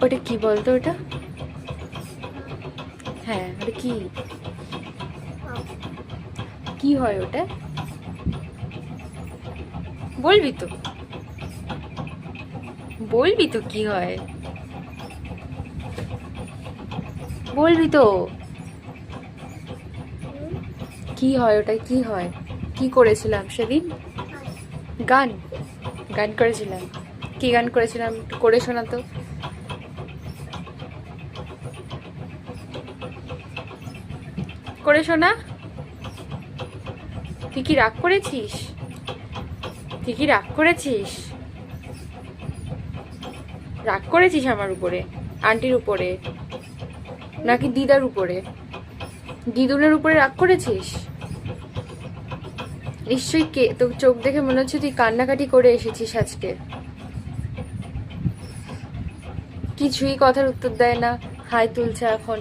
ওটা কি বলতো? ওটা হ্যাঁ, ওটা কি কি হয় ওটা? বলবি তো, বলবি তো কি হয়, বলবি তো কি হয় ওটা, কি হয়? কি করেছিলাম সেদিন? গান, গান করেছিলাম। কি গান করেছিলাম একটু করে শোনা তো। করে শোনা। তুই কি রাগ করেছিস? তুই কি রাগ করেছিস? রাগ করেছিস আমার উপরে, আন্টির উপরে, নাকি দিদার উপরে, দিদুনের উপরে রাগ করেছিস? নিশ্চয়ই। কে তোর চোখ দেখে মনে হচ্ছে তুই কান্নাকাটি করে এসেছিস আজকে। কিছুই কথার উত্তর দেয় না, হাই তুলছে এখন।